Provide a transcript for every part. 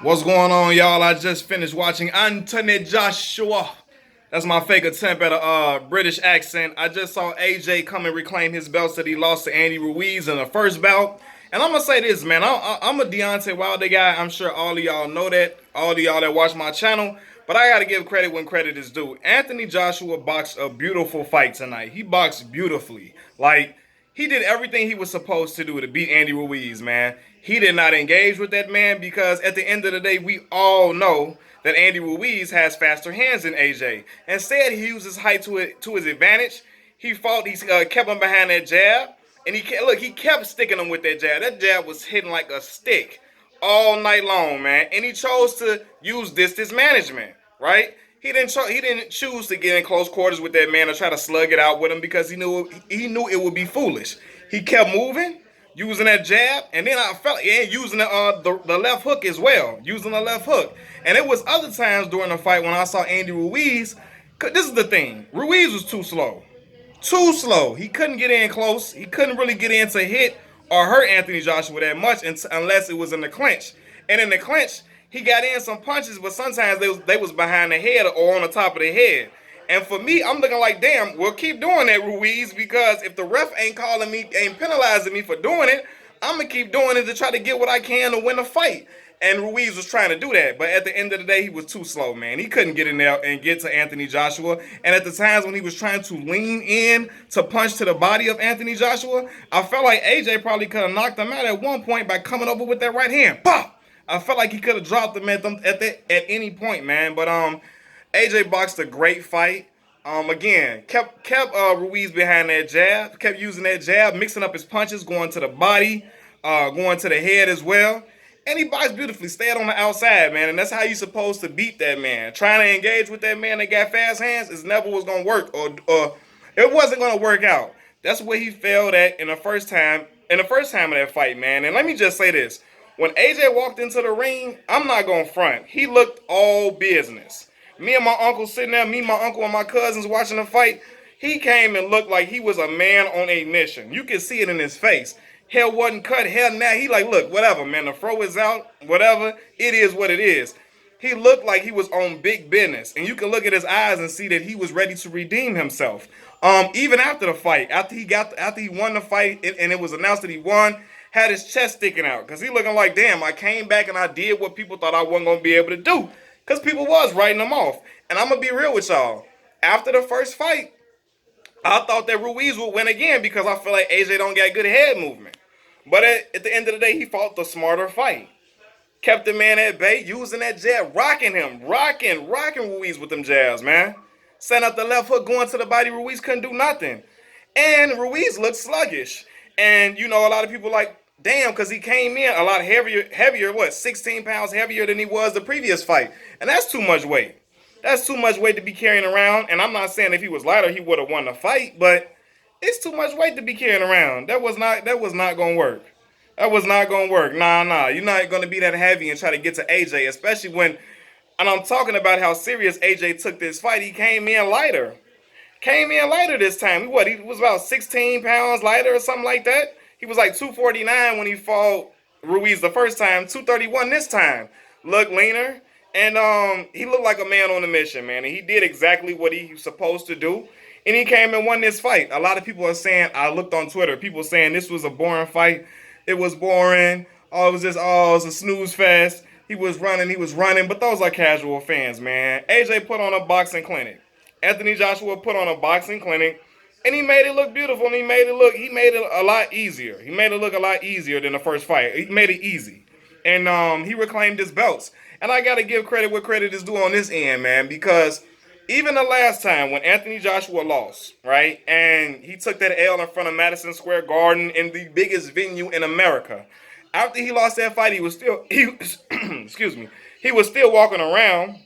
What's going on, y'all? I just finished watching Anthony Joshua. That's my fake attempt at a British accent. I just saw AJ come and reclaim his belts that he lost to Andy Ruiz in the first bout. And I'm gonna say this, man. I'm a Deontay Wilder guy. I'm sure all of y'all know that. All of y'all that watch my channel. But I gotta give credit when credit is due. Anthony Joshua boxed a beautiful fight tonight. He boxed beautifully. Like, he did everything he was supposed to do to beat Andy Ruiz, man. He did not engage with that man because at the end of the day, we all know that Andy Ruiz has faster hands than AJ. Instead, he used his height to his advantage. He fought, he kept him behind that jab. And he kept sticking him with that jab. That jab was hitting like a stick all night long, man. And he chose to use distance management, right? He didn't choose to get in close quarters with that man or try to slug it out with him because he knew it would be foolish. He kept moving, using that jab, and then I felt and using the left hook as well, using the left hook. And it was other times during the fight when I saw Andy Ruiz. This is the thing, Ruiz was too slow. Too slow. He couldn't get in close. He couldn't really get in to hit or hurt Anthony Joshua that much unless it was in the clinch. And in the clinch, he got in some punches, but sometimes they was behind the head or on the top of the head. And for me, I'm looking like, damn, well, keep doing that, Ruiz, because if the ref ain't calling me, ain't penalizing me for doing it, I'm going to keep doing it to try to get what I can to win the fight. And Ruiz was trying to do that. But at the end of the day, he was too slow, man. He couldn't get in there and get to Anthony Joshua. And at the times when he was trying to lean in to punch to the body of Anthony Joshua, I felt like AJ probably could have knocked him out at one point by coming over with that right hand. Pop! I felt like he could have dropped him at any point, man. But AJ boxed a great fight. Again, kept Ruiz behind that jab, kept using that jab, mixing up his punches, going to the body, going to the head as well. And he boxed beautifully, stayed on the outside, man. And that's how you supposed to beat that man. Trying to engage with that man that got fast hands is never was gonna work, or it wasn't gonna work out. That's where he failed at in the first time. In the first time of that fight, man. And let me just say this: when AJ walked into the ring, I'm not gonna front. He looked all business. Me and my uncle sitting there, me, my uncle, and my cousins watching the fight. He came and looked like he was a man on a mission. You could see it in his face. Hair wasn't cut, hair now. He like, look, whatever, man. The fro is out, whatever. It is what it is. He looked like he was on big business. And you can look at his eyes and see that he was ready to redeem himself. Even after the fight, after he won the fight and it was announced that he won, had his chest sticking out. Because he looking like, damn, I came back and I did what people thought I wasn't going to be able to do. Because people was writing him off. And I'm going to be real with y'all. After the first fight, I thought that Ruiz would win again because I feel like AJ don't got good head movement. But at the end of the day, he fought the smarter fight. Kept the man at bay, using that jab, rocking him, rocking Ruiz with them jabs, man. Setting up the left hook, going to the body. Ruiz couldn't do nothing. And Ruiz looked sluggish. And, you know, a lot of people like, damn, because he came in a lot heavier, what, 16 pounds heavier than he was the previous fight. And that's too much weight. That's too much weight to be carrying around. And I'm not saying if he was lighter, he would have won the fight, but it's too much weight to be carrying around. That was not gonna work. That was not gonna work. Nah. You're not gonna be that heavy and try to get to AJ, especially when, and I'm talking about how serious AJ took this fight. He came in lighter. Came in lighter this time. He was about 16 pounds lighter or something like that. He was like 249 when he fought Ruiz the first time, 231 this time. Looked leaner. And he looked like a man on a mission, man. And he did exactly what he was supposed to do. And he came and won this fight. A lot of people are saying, I looked on Twitter, people saying this was a boring fight. It was boring. Oh, it was a snooze fest. He was running. But those are casual fans, man. AJ put on a boxing clinic. Anthony Joshua put on a boxing clinic. And he made it look beautiful. And he made it a lot easier. He made it look a lot easier than the first fight. He made it easy. And he reclaimed his belts. And I got to give credit where credit is due on this end, man, because even the last time when Anthony Joshua lost, right, and he took that L in front of Madison Square Garden in the biggest venue in America, after he lost that fight, excuse me, he was still walking around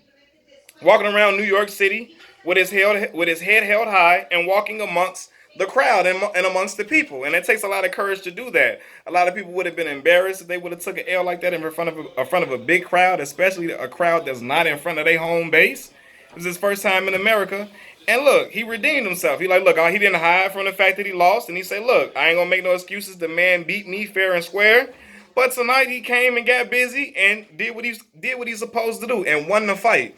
New York City with his head held high and walking amongst the crowd and amongst the people. And it takes a lot of courage to do that. A lot of people would have been embarrassed if they would have took an L like that in front of a big crowd, especially a crowd that's not in front of their home base. It was his first time in America. And look, he redeemed himself. He he didn't hide from the fact that he lost. And he said, look, I ain't going to make no excuses. The man beat me fair and square. But tonight he came and got busy and did what he's supposed to do and won the fight.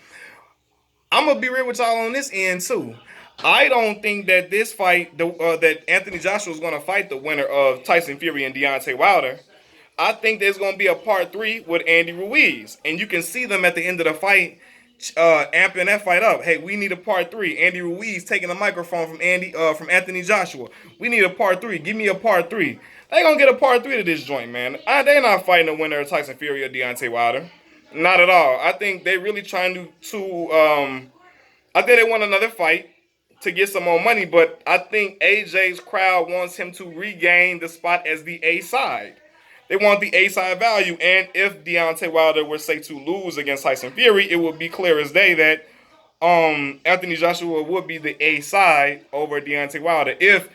I'm gonna be real with y'all on this end too. I don't think that this fight, that Anthony Joshua is gonna fight the winner of Tyson Fury and Deontay Wilder. I think there's gonna be a part three with Andy Ruiz, and you can see them at the end of the fight, amping that fight up. Hey, we need a part three. Andy Ruiz taking the microphone from Anthony Joshua. We need a part three. Give me a part three. They gonna get a part three to this joint, man. They not fighting the winner of Tyson Fury or Deontay Wilder. Not at all. I think they really trying to I think they want another fight to get some more money, but I think AJ's crowd wants him to regain the spot as the A side. They want the A side value, and if Deontay Wilder were say to lose against Tyson Fury, it would be clear as day that Anthony Joshua would be the A side over Deontay Wilder if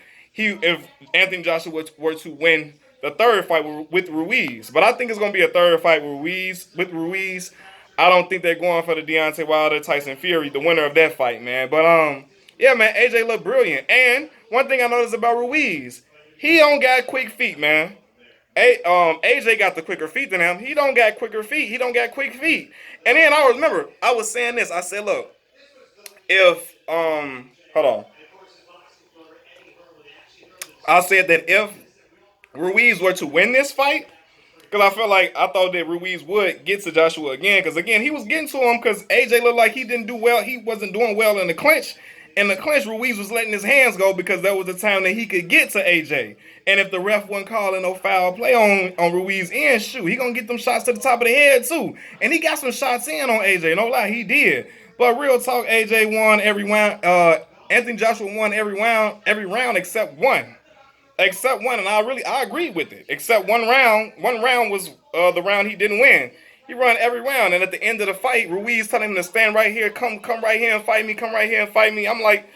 Anthony Joshua were to win the third fight with Ruiz. But I think it's gonna be a third fight with Ruiz. I don't think they're going for the Deontay Wilder Tyson Fury, the winner of that fight, man. But yeah, man, AJ looked brilliant. And one thing I noticed about Ruiz, he don't got quick feet, man. AJ got the quicker feet than him. He don't got quicker feet. He don't got quick feet. And then I remember I was saying this. I said, look, if hold on. I said that if Ruiz were to win this fight, because I thought that Ruiz would get to Joshua again. Because again, he was getting to him because AJ looked like he didn't do well. He wasn't doing well in the clinch. In the clinch, Ruiz was letting his hands go because that was the time that he could get to AJ. And if the ref wasn't calling no foul play on Ruiz in, shoot, he gonna get them shots to the top of the head too. And he got some shots in on AJ. No lie, he did. But real talk, AJ won every round. Anthony Joshua won every round except one. Except one, and I agree with it. Except one round. One round was the round he didn't win. He run every round, and at the end of the fight, Ruiz telling him to stand right here, come right here and fight me, come right here and fight me. I'm like,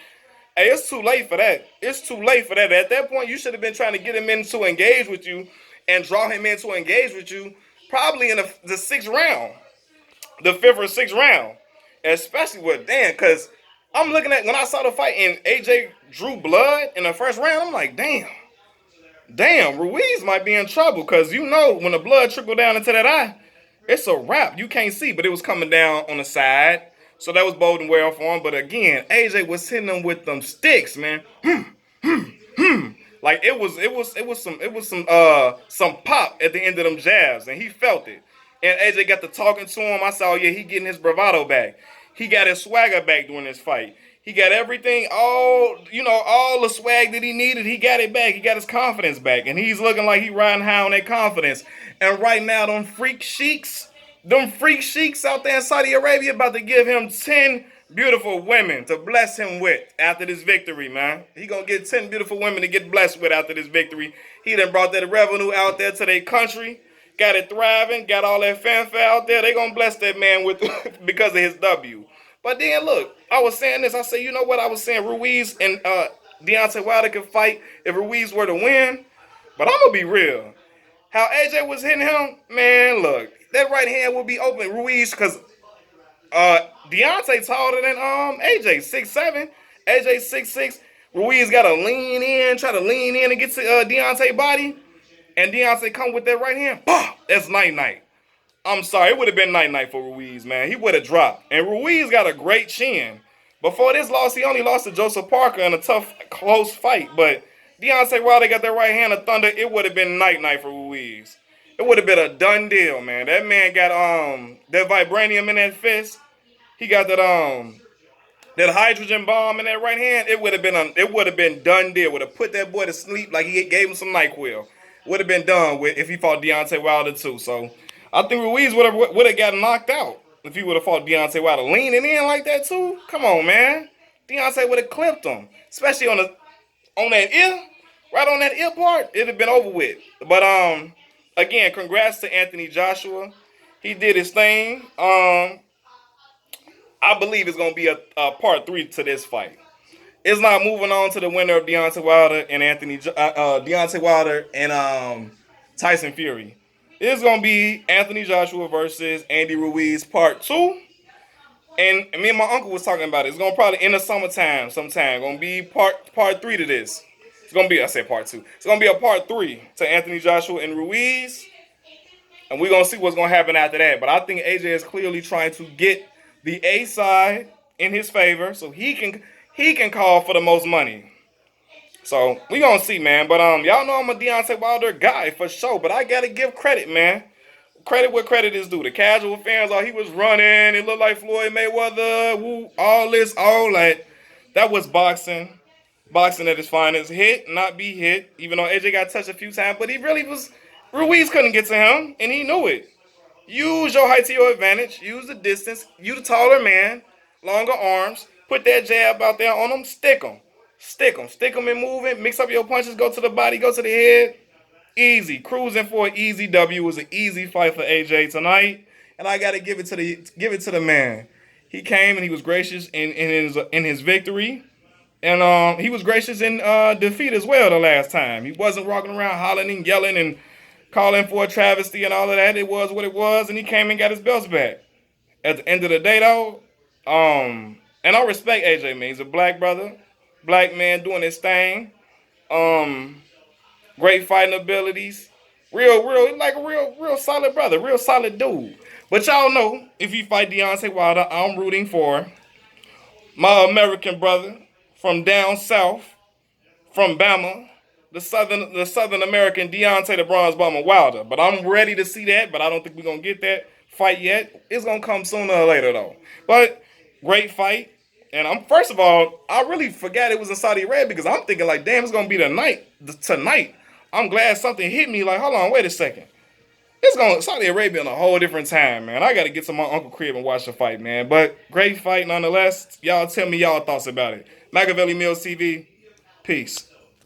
hey, it's too late for that. It's too late for that. At that point, you should have been trying to get him in to engage with you and draw him in to engage with you, probably in the sixth round, the fifth or sixth round, especially with Dan, because I'm looking at when I saw the fight and AJ drew blood in the first round. I'm like, damn, Ruiz might be in trouble because you know when the blood trickled down into that eye, it's a wrap. You can't see, but it was coming down on the side, so that was boding well for him. But again, AJ was hitting him with them sticks, man. Like it was some pop at the end of them jabs, and he felt it. And AJ got to talking to him. I saw, yeah, he getting his bravado back. He got his swagger back during this fight. He got everything, all the swag that he needed. He got it back. He got his confidence back. And he's looking like he riding high on that confidence. And right now, them freak sheiks out there in Saudi Arabia about to give him 10 beautiful women to bless him with after this victory, man. He gonna get 10 beautiful women to get blessed with after this victory. He done brought that revenue out there to their country. Got it thriving, got all that fanfare out there. They gonna bless that man with because of his W. But then look, I was saying this. I said, you know what? I was saying Ruiz and Deontay Wilder could fight if Ruiz were to win. But I'm gonna be real. How AJ was hitting him, man. Look, that right hand will be open. Ruiz, because Deontay taller than AJ, 6'7". AJ 6'6". Ruiz got to lean in, try to lean in and get to Deontay body. And Deontay come with that right hand. Bah! That's night-night. I'm sorry, it would have been night-night for Ruiz, man. He would have dropped. And Ruiz got a great chin. Before this loss, he only lost to Joseph Parker in a tough, close fight. But Deontay Wilder got that right hand of thunder. It would have been night-night for Ruiz. It would have been a done deal, man. That man got that vibranium in that fist. He got that hydrogen bomb in that right hand. It would have been done deal. Would have put that boy to sleep like he gave him some NyQuil. Would have been done with if he fought Deontay Wilder too. So I think Ruiz would have got knocked out if he would have fought Deontay Wilder. Leaning in like that too. Come on, man. Deontay would have clipped him, especially on that ear, right on that ear part. It'd have been over with. But again, congrats to Anthony Joshua. He did his thing. I believe it's gonna be a part 3 to this fight. It's not moving on to the winner of Deontay Wilder and Deontay Wilder and Tyson Fury. It's gonna be Anthony Joshua versus Andy Ruiz part 2. And me and my uncle was talking about it. It's gonna probably in the summertime sometime. Gonna be part 3 to this. It's gonna be part 2. It's gonna be a part 3 to Anthony Joshua and Ruiz. And we're gonna see what's gonna happen after that. But I think AJ is clearly trying to get the A side in his favor, so he can call for the most money. So we gonna see, man. But y'all know I'm a Deontay Wilder guy for sure. But I gotta give credit, man. Credit where credit is due. The casual fans, he was running. It looked like Floyd Mayweather. Woo, all this, all that. That was boxing. Boxing at its finest. Hit, not be hit. Even though AJ got touched a few times, but he really was. Ruiz couldn't get to him, and he knew it. Use your height to your advantage. Use the distance. You the taller man, longer arms. Put that jab out there on him. Stick him. Stick him. Stick him and move it. Mix up your punches. Go to the body. Go to the head. Easy. Cruising for an easy W. It was an easy fight for AJ tonight. And I gotta give it to the man. He came and he was gracious in his victory. And he was gracious in defeat as well the last time. He wasn't walking around hollering and yelling and calling for a travesty and all of that. It was what it was, and he came and got his belts back. At the end of the day, though, and I respect AJ, man. He's a black brother, black man doing his thing. Great fighting abilities. Like a real solid brother, real solid dude. But y'all know, if you fight Deontay Wilder, I'm rooting for my American brother from down south, from Bama, the Southern American Deontay the Bronze Bomber Wilder. But I'm ready to see that, but I don't think we're going to get that fight yet. It's going to come sooner or later, though. But great fight. And first of all, I really forgot it was in Saudi Arabia because I'm thinking like, damn, it's going to be tonight. I'm glad something hit me like, hold on, wait a second. It's going Saudi Arabia in a whole different time, man. I got to get to my Uncle crib and watch the fight, man. But great fight nonetheless. Y'all tell me y'all thoughts about it. Machiavelli Mills TV. Peace.